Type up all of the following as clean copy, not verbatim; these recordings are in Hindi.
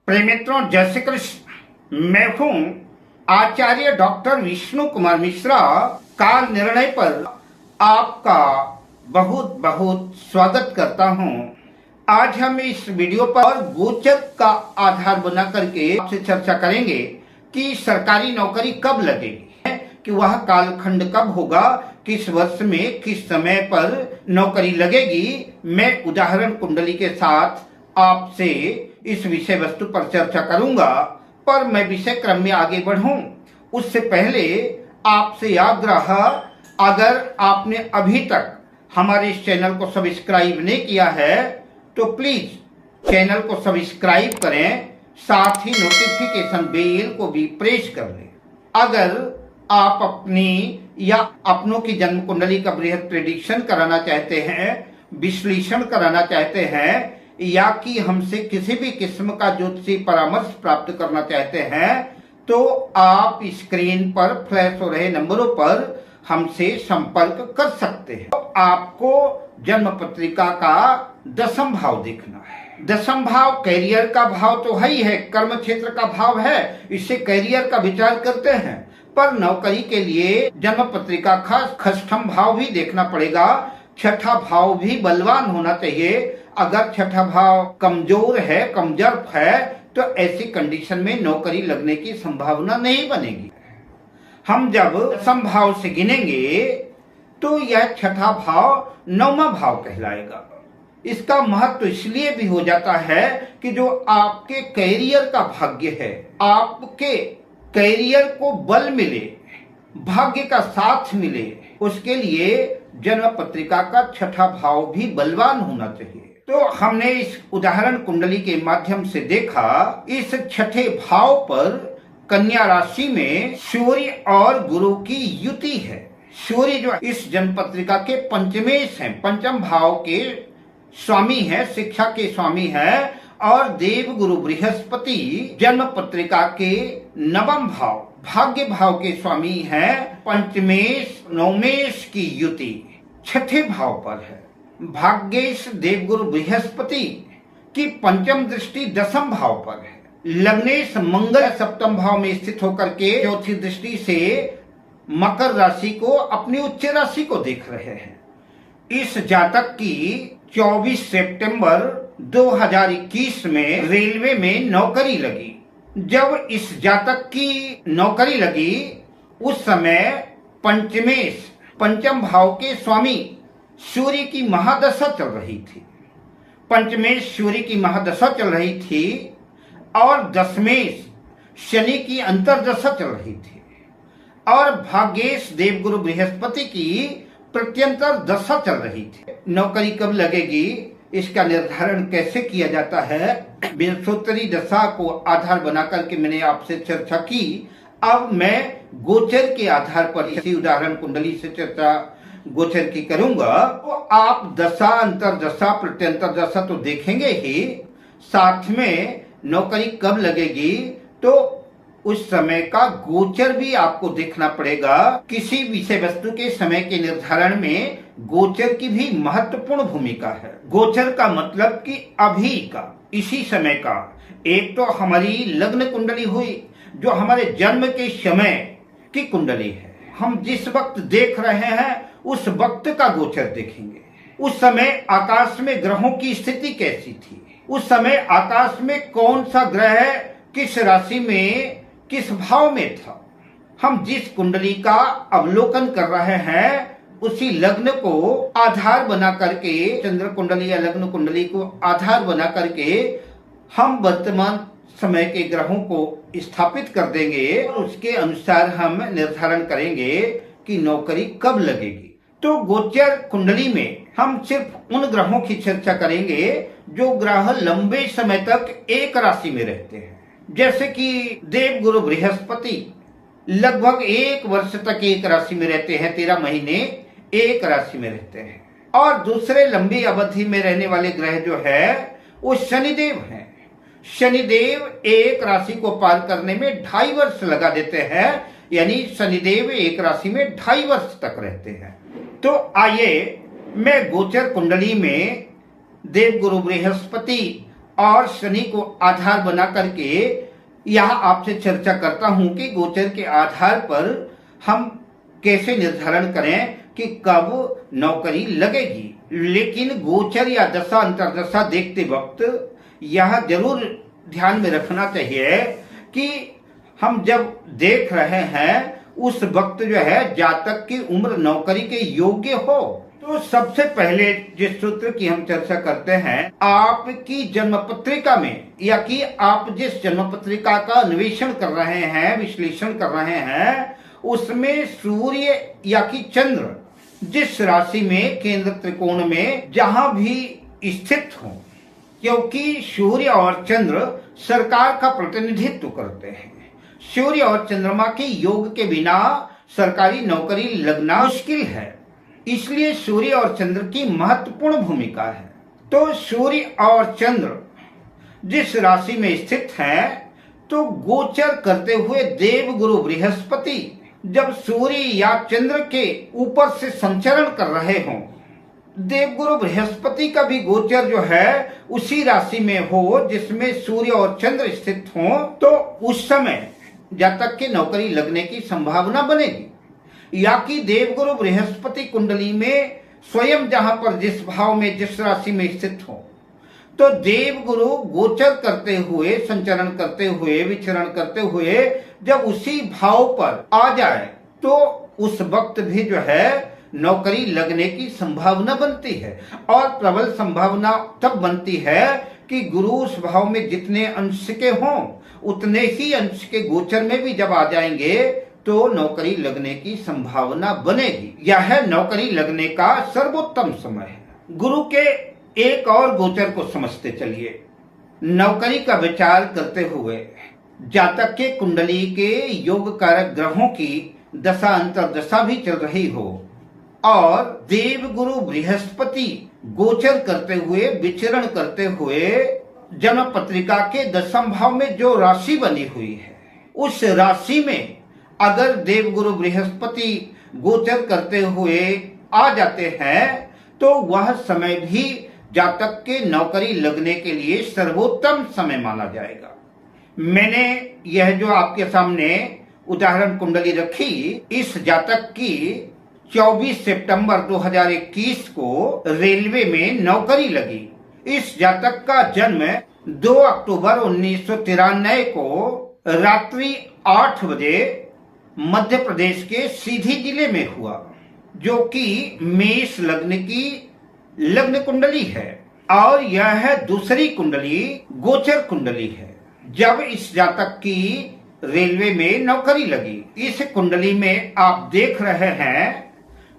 प्रिय मित्रों, जय श्री कृष्ण। मैं हूं आचार्य डॉक्टर विष्णु कुमार मिश्रा। काल निर्णय पर आपका बहुत बहुत स्वागत करता हूं। आज हम इस वीडियो पर गोचर का आधार बना करके आपसे चर्चा करेंगे कि सरकारी नौकरी कब लगेगी, कि वह कालखंड कब होगा, किस वर्ष में किस समय पर नौकरी लगेगी। मैं उदाहरण कुंडली के साथ आपसे इस विषय वस्तु पर चर्चा करूंगा, पर मैं विषय क्रम में आगे बढ़ूं उससे पहले आपसे आग्रह, अगर आपने अभी तक हमारे इस चैनल को सब्सक्राइब नहीं किया है तो प्लीज चैनल को सब्सक्राइब करें, साथ ही नोटिफिकेशन बेल को भी प्रेस कर लें। अगर आप अपनी या अपनों की जन्म कुंडली का बृहद प्रेडिक्शन कराना चाहते हैं, विश्लेषण कराना चाहते हैं, या कि हमसे किसी भी किस्म का ज्योतिषी परामर्श प्राप्त करना चाहते हैं, तो आप स्क्रीन पर फ्लैश हो रहे नंबरों पर हमसे संपर्क कर सकते हैं। तो आपको जन्म पत्रिका का दशम भाव देखना है। दशम भाव कैरियर का भाव तो है ही है, कर्म क्षेत्र का भाव है, इससे कैरियर का विचार करते हैं। पर नौकरी के लिए जन्म पत्रिका का षष्ठम भाव भी देखना पड़ेगा, छठा भाव भी बलवान होना चाहिए। अगर छठा भाव कमजोर है, कमजोर है, तो ऐसी कंडीशन में नौकरी लगने की संभावना नहीं बनेगी। हम जब संभाव से गिनेंगे तो यह छठा भाव नौवां भाव कहलाएगा। इसका महत्व इसलिए भी हो जाता है कि जो आपके कैरियर का भाग्य है, आपके कैरियर को बल मिले, भाग्य का साथ मिले, उसके लिए जन्म पत्रिका का छठा भाव भी बलवान होना चाहिए। तो हमने इस उदाहरण कुंडली के माध्यम से देखा, इस छठे भाव पर कन्या राशि में सूर्य और गुरु की युति है। सूर्य जो इस जन्म पत्रिका के पंचमेश हैं, पंचम भाव के स्वामी है, शिक्षा के स्वामी है, और देव गुरु बृहस्पति जन्म पत्रिका के नवम भाव भाग्य भाव के स्वामी है। पंचमेश नवमेश की युति छठे भाव पर है। भाग्येश देवगुरु बृहस्पति की पंचम दृष्टि दशम भाव पर है। लग्नेश मंगल सप्तम भाव में स्थित होकर के चौथी दृष्टि से मकर राशि को, अपनी उच्च राशि को देख रहे हैं। इस जातक की 24 सितंबर 2021 में रेलवे में नौकरी लगी। जब इस जातक की नौकरी लगी उस समय पंचमेश पंचम भाव के स्वामी सूर्य की महादशा चल रही थी। पंचमेश सूर्य की महादशा चल रही थी और दशमेश शनि की अंतरदशा चल रही थी, और भाग्येश देवगुरु बृहस्पति की प्रत्यंतर दशा चल रही थी। नौकरी कब लगेगी इसका निर्धारण कैसे किया जाता है, विंशोत्तरी दशा को आधार बनाकर के मैंने आपसे चर्चा की। अब मैं गोचर के आधार पर इसी उदाहरण कुंडली से चर्चा गोचर की करूंगा। तो आप दशा, अंतर दशा, प्रत्यंतर दशा तो देखेंगे ही, साथ में नौकरी कब लगेगी तो उस समय का गोचर भी आपको देखना पड़ेगा। किसी विषय वस्तु के समय के निर्धारण में गोचर की भी महत्वपूर्ण भूमिका है। गोचर का मतलब कि अभी का, इसी समय का। एक तो हमारी लग्न कुंडली हुई जो हमारे जन्म के समय की कुंडली है, हम जिस वक्त देख रहे हैं उस वक्त का गोचर देखेंगे। उस समय आकाश में ग्रहों की स्थिति कैसी थी, उस समय आकाश में कौन सा ग्रह किस राशि में किस भाव में था। हम जिस कुंडली का अवलोकन कर रहे हैं उसी लग्न को आधार बना करके, चंद्र कुंडली या लग्न कुंडली को आधार बना करके हम वर्तमान समय के ग्रहों को स्थापित कर देंगे और उसके अनुसार हम निर्धारण करेंगे कि नौकरी कब लगेगी। तो गोचर कुंडली में हम सिर्फ उन ग्रहों की चर्चा करेंगे जो ग्रह लंबे समय तक एक राशि में रहते हैं। जैसे कि देव गुरु बृहस्पति लगभग 1 वर्ष तक एक राशि में रहते हैं, 13 महीने एक राशि में रहते हैं। और दूसरे लंबी अवधि में रहने वाले ग्रह जो है वो शनिदेव हैं। शनिदेव एक राशि को पार करने में 2.5 वर्ष लगा देते हैं, यानी शनिदेव एक राशि में 2.5 वर्ष तक रहते हैं। तो आइए मैं गोचर कुंडली में देव गुरु बृहस्पति और शनि को आधार बना करके यहाँ आपसे चर्चा करता हूं कि गोचर के आधार पर हम कैसे निर्धारण करें कि कब नौकरी लगेगी। लेकिन गोचर या दशा अंतर्दशा देखते वक्त यह जरूर ध्यान में रखना चाहिए कि हम जब देख रहे हैं उस वक्त जो है जातक की उम्र नौकरी के योग्य हो। तो सबसे पहले जिस सूत्र की हम चर्चा करते हैं, आपकी जन्म पत्रिका में या कि आप जिस जन्म पत्रिका का अन्वेषण कर रहे हैं, विश्लेषण कर रहे हैं, उसमें सूर्य या कि चंद्र जिस राशि में केंद्र त्रिकोण में जहां भी स्थित हो, क्योंकि सूर्य और चंद्र सरकार का प्रतिनिधित्व करते हैं। सूर्य और चंद्रमा के योग के बिना सरकारी नौकरी लगना मुश्किल है, इसलिए सूर्य और चंद्र की महत्वपूर्ण भूमिका है। तो सूर्य और चंद्र जिस राशि में स्थित हैं, तो गोचर करते हुए देवगुरु बृहस्पति जब सूर्य या चंद्र के ऊपर से संचरण कर रहे हों, देवगुरु बृहस्पति का भी गोचर जो है उसी राशि में हो जिसमें सूर्य और चंद्र स्थित हों, तो उस समय जातक की नौकरी लगने की संभावना बनेगी। या कि देवगुरु बृहस्पति कुंडली में स्वयं जहां पर जिस भाव में जिस राशि में स्थित हो, तो देवगुरु गोचर करते हुए, संचरण करते हुए, विचरण करते हुए जब उसी भाव पर आ जाए, तो उस वक्त भी जो है नौकरी लगने की संभावना बनती है। और प्रबल संभावना तब बनती है कि गुरु उस भाव में जितने अंश के हों उतने ही अंश के गोचर में भी जब आ जाएंगे तो नौकरी लगने की संभावना बनेगी। यह नौकरी लगने का सर्वोत्तम समय है। गुरु के एक और गोचर को समझते चलिए। नौकरी का विचार करते हुए जातक के कुंडली के योग कारक ग्रहों की दशा अंतर्दशा भी चल रही हो और देवगुरु बृहस्पति गोचर करते हुए, विचरण करते हुए जन्म पत्रिका के दशम भाव में जो राशि बनी हुई है, उस राशि में अगर देवगुरु बृहस्पति गोचर करते हुए आ जाते हैं, तो वह समय भी जातक के नौकरी लगने के लिए सर्वोत्तम समय माना जाएगा। मैंने यह जो आपके सामने उदाहरण कुंडली रखी, इस जातक की 24 सितंबर 2021 को रेलवे में नौकरी लगी। इस जातक का जन्म 2 अक्टूबर 1993 को रात्रि 8 बजे मध्य प्रदेश के सीधी जिले में हुआ, जो कि मेष लग्न की लग्न कुंडली है और यह है दूसरी कुंडली, गोचर कुंडली है। जब इस जातक की रेलवे में नौकरी लगी, इस कुंडली में आप देख रहे हैं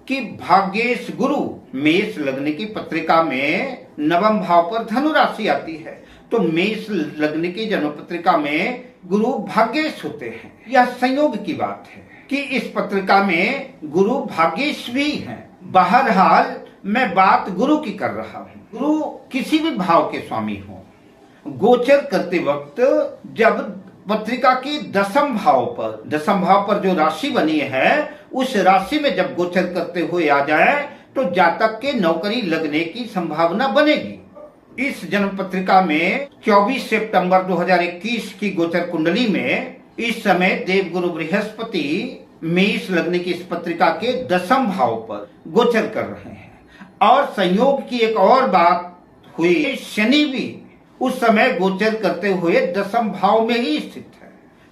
कि भाग्येश गुरु मेष लग्न की पत्रिका में नवम भाव पर धनु राशि आती है, तो मेष लग्न की जन्म पत्रिका में गुरु भाग्येश होते हैं। यह संयोग की बात है कि इस पत्रिका में गुरु भाग्येश भी हैं। बहरहाल मैं बात गुरु की कर रहा हूँ। गुरु किसी भी भाव के स्वामी हो, गोचर करते वक्त जब पत्रिका की दशम भाव पर जो राशि बनी है, उस राशि में जब गोचर करते हुए आ जाए, तो जातक के नौकरी लगने की संभावना बनेगी। इस जन्म पत्रिका में 24 सितंबर 2021 की गोचर कुंडली में इस समय देवगुरु बृहस्पति मेष लग्न की इस पत्रिका के दशम भाव पर गोचर कर रहे हैं। और संयोग की एक और बात हुई, शनि भी उस समय गोचर करते हुए दशम भाव में ही स्थित है,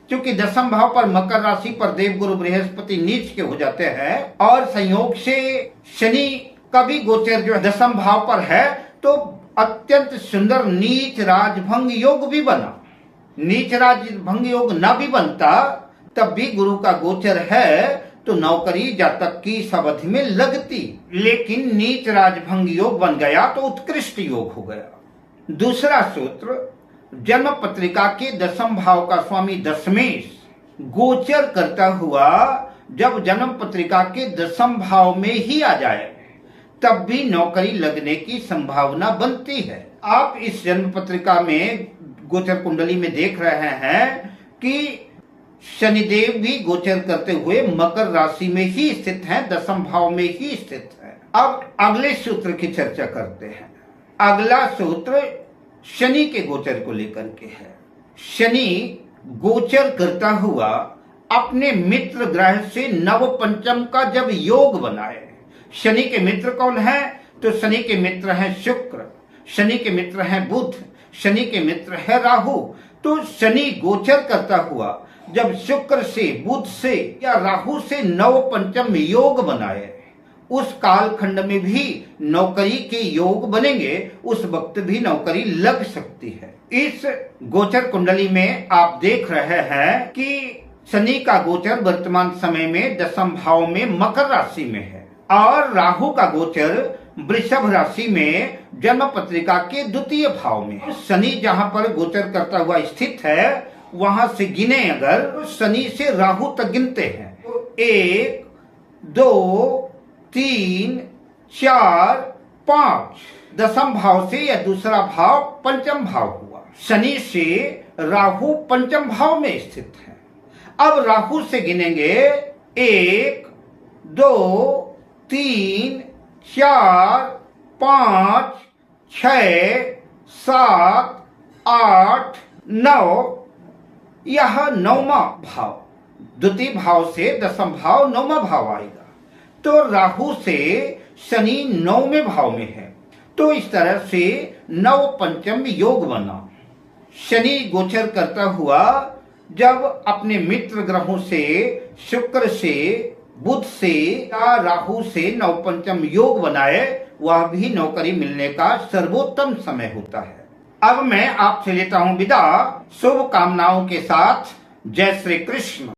क्योंकि दशम भाव पर मकर राशि पर देवगुरु बृहस्पति नीच के हो जाते हैं और संयोग से शनि का भी गोचर जो दशम भाव पर है, तो अत्यंत सुंदर नीच राजभंग योग भी बना। नीच राजभंग योग न भी बनता तब भी गुरु का गोचर है, तो नौकरी जातक की इस अवधि में लगती, लेकिन नीच राजभंग योग बन गया तो उत्कृष्ट योग हो गया। दूसरा सूत्र, जन्म पत्रिका के दशम भाव का स्वामी दशमेश गोचर करता हुआ जब जन्म पत्रिका के दशम भाव में ही आ जाए, तब भी नौकरी लगने की संभावना बनती है। आप इस जन्म पत्रिका में गोचर कुंडली में देख रहे हैं कि शनिदेव भी गोचर करते हुए मकर राशि में ही स्थित हैं, दशम भाव में ही स्थित है। अब अगले सूत्र की चर्चा करते हैं। अगला सूत्र शनि के गोचर को लेकर के है। शनि गोचर करता हुआ अपने मित्र ग्रह से नव पंचम का जब योग बनाए, शनि के मित्र कौन है? तो शनि के मित्र हैं शुक्र, शनि के मित्र हैं बुध, शनि के मित्र है राहु। तो शनि गोचर करता हुआ जब शुक्र से, बुध से या राहु से नव पंचम योग बनाए, उस कालखंड में भी नौकरी के योग बनेंगे, उस वक्त भी नौकरी लग सकती है। इस गोचर कुंडली में आप देख रहे हैं कि शनि का गोचर वर्तमान समय में दशम भाव में मकर राशि में है और राहु का गोचर वृषभ राशि में जन्म पत्रिका के द्वितीय भाव में। शनि जहां पर गोचर करता हुआ स्थित है, वहां से गिने अगर शनि से राहु तक गिनते हैं तो 1, 2, 3, 4, 5 दशम भाव से या दूसरा भाव पंचम भाव हुआ। शनि से राहु पंचम भाव में स्थित है। अब राहु से गिनेंगे 1, 2, 3, 4, 5, 6, 7, 8, 9, यह नौवां भाव, द्वितीय भाव से दशम भाव नौवां भाव आएगा। तो राहु से शनि 9वें भाव में है। तो इस तरह से नव पंचम योग बना। शनि गोचर करता हुआ जब अपने मित्र ग्रहों से, शुक्र से, बुध से या राहु से नव पंचम योग बनाए, वह भी नौकरी मिलने का सर्वोत्तम समय होता है। अब मैं आपसे लेता हूं विदा, शुभ कामनाओं के साथ। जय श्री कृष्ण।